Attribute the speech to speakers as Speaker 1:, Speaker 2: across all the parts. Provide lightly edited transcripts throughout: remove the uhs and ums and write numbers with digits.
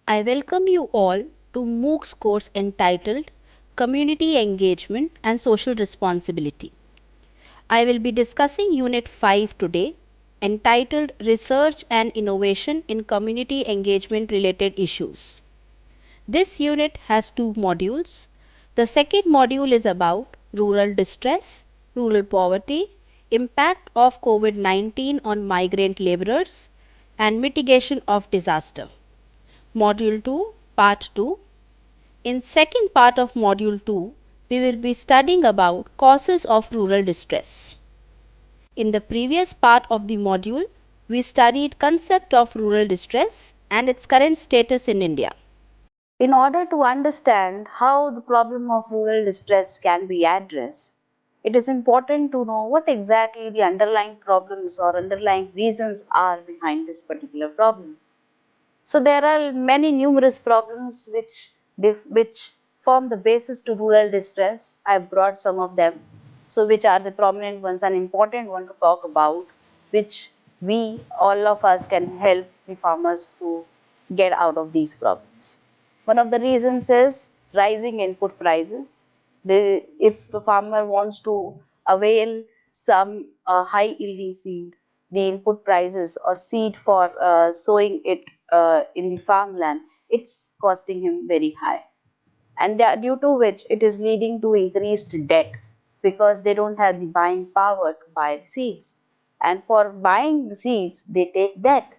Speaker 1: I welcome you all to MOOC's course entitled Community Engagement and Social Responsibility. I will be discussing Unit 5 today, entitled Research and Innovation in Community Engagement Related Issues. This unit has two modules. The second module is about rural distress, rural poverty, impact of COVID-19 on migrant laborers, and mitigation of disaster. Module 2, Part 2. In second part of Module 2, we will be studying about causes of rural distress. In the previous part of the module, we studied concept of rural distress and its current status in India. In order to understand how the problem of rural distress can be addressed, it is important to know what exactly the underlying problems or underlying reasons are behind this particular problem. So there are many numerous problems which form the basis to rural distress. I have brought some of them. So which are the prominent ones and important one to talk about, which we all of us can help the farmers to get out of these problems. One of the reasons is rising input prices. If the farmer wants to avail some high yielding seed, the input prices or seed for sowing it in the farmland, it's costing him very high. And due to which it is leading to increased debt because they don't have the buying power to buy the seeds. And for buying the seeds, they take debt.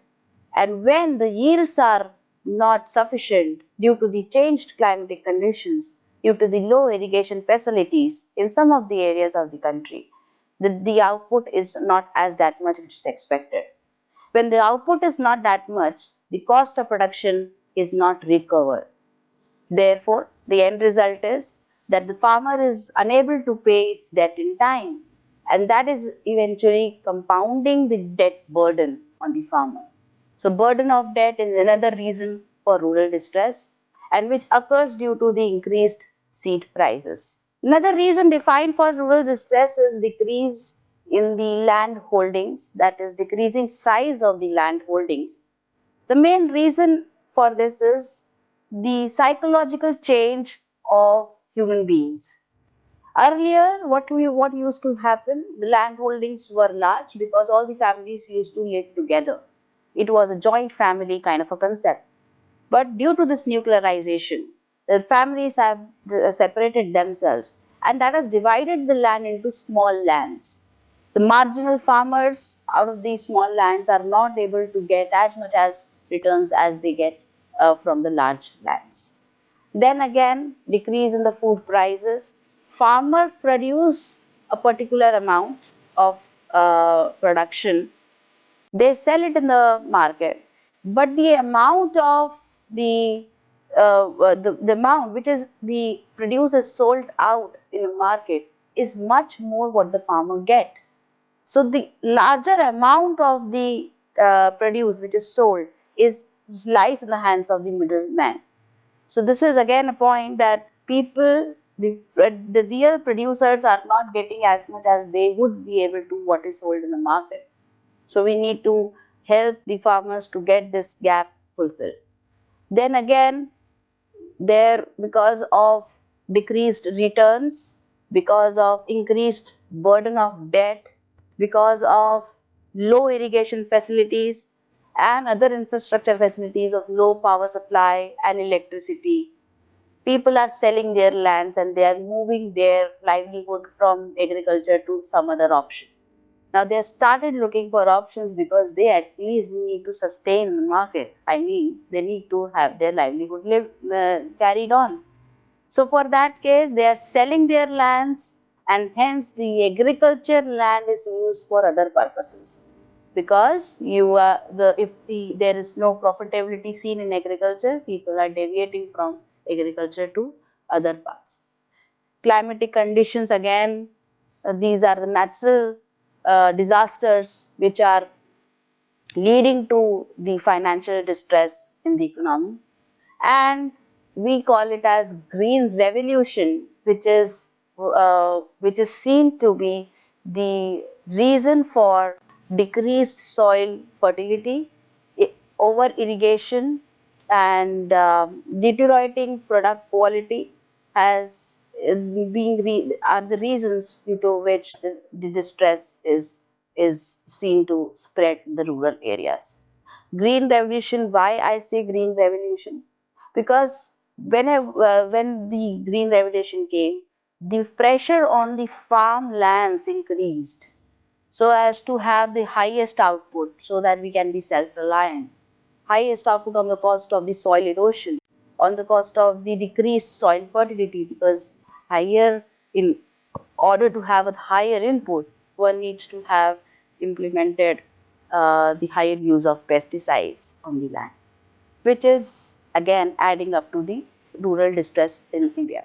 Speaker 1: And when the yields are not sufficient due to the changed climatic conditions, due to the low irrigation facilities in some of the areas of the country, the output is not as that much which is expected. When the output is not that much, the cost of production is not recovered. Therefore, the end result is that the farmer is unable to pay its debt in time, and that is eventually compounding the debt burden on the farmer. So, burden of debt is another reason for rural distress, and which occurs due to the increased seed prices. Another reason defined for rural distress is decrease in the land holdings, that is, decreasing size of the land holdings. The main reason for this is the psychological change of human beings. Earlier, what used to happen, the land holdings were large because all the families used to live together. It was a joint family kind of a concept. But due to this nuclearization, the families have separated themselves, and that has divided the land into small lands. The marginal farmers out of these small lands are not able to get as much as returns as they get from the large lands. Then again, decrease in the food prices. Farmer produce a particular amount of production, they sell it in the market, but the amount of the amount which is the producer sold out in the market is much more what the farmer get. So the larger amount of the produce which is sold is lies in the hands of the middleman. So this is again a point that people, the real producers are not getting as much as they would be able to what is sold in the market. So we need to help the farmers to get this gap fulfilled. Then again, there because of decreased returns, because of increased burden of debt, because of low irrigation facilities and other infrastructure facilities of low power supply and electricity, people are selling their lands and they are moving their livelihood from agriculture to some other option. Now they have started looking for options because they at least need to sustain the market. I mean, they need to have their livelihood carried on. So for that case, they are selling their lands, and hence the agriculture land is used for other purposes. Because there is no profitability seen in agriculture, people are deviating from agriculture to other paths. Climatic conditions again, these are the natural disasters which are leading to the financial distress in the economy, and we call it as green revolution, which is seen to be the reason for decreased soil fertility, over irrigation,
Speaker 2: and deteriorating product quality has are the reasons due to which the distress is seen to spread in the rural areas. Green revolution. Why I say green revolution? Because when the green revolution came, the pressure on the farmlands increased so as to have the highest output so that we can be self-reliant. Highest output on the cost of the soil erosion, on the cost of the decreased soil fertility, because higher in order to have a higher input, one needs to have implemented the higher use of pesticides on the land, which is again adding up to the rural distress in India.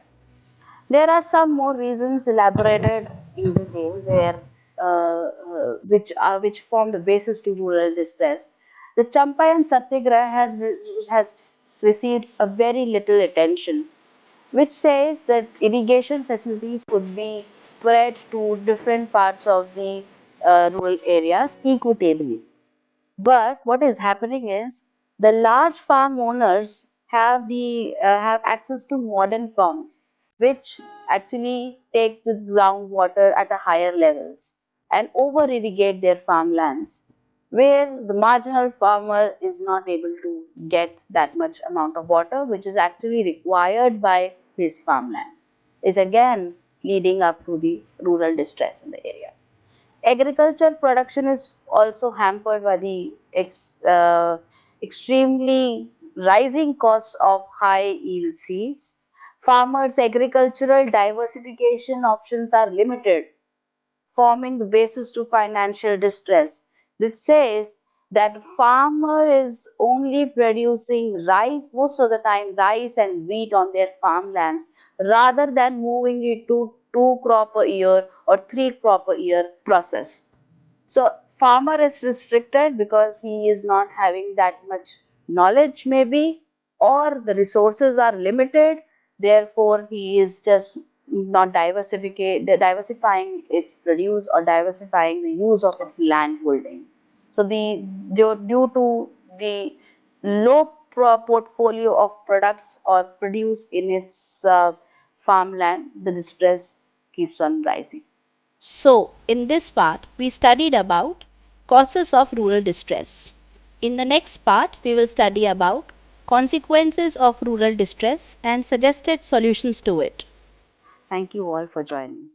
Speaker 2: There are some more reasons elaborated in detail where which form the basis to rural distress. The Champayan Satyagraha has received a very little attention, which says that irrigation facilities could be spread to different parts of the rural areas equitably. But what is happening is the large farm owners have access to modern pumps, which actually take the groundwater at a higher levels and over irrigate their farmlands, where the marginal farmer is not able to get that much amount of water, which is actually required by his farmland, is again leading up to the rural distress in the area. Agriculture production is also hampered by the extremely rising costs of high yield seeds. Farmers' agricultural diversification options are limited, forming the basis to financial distress. This says that farmer is only producing rice, most of the time rice and wheat on their farmlands, rather than moving it to two crop a year or three crop a year process. So farmer is restricted because he is not having that much knowledge maybe, or the resources are limited, therefore he is just not diversifying its produce or diversifying the use of its land holding. So due to the low portfolio of products or produce in its farmland, the distress keeps on rising.
Speaker 1: So, in this part, we studied about causes of rural distress. In the next part, we will study about consequences of rural distress and suggested solutions to it.
Speaker 2: Thank you all for joining.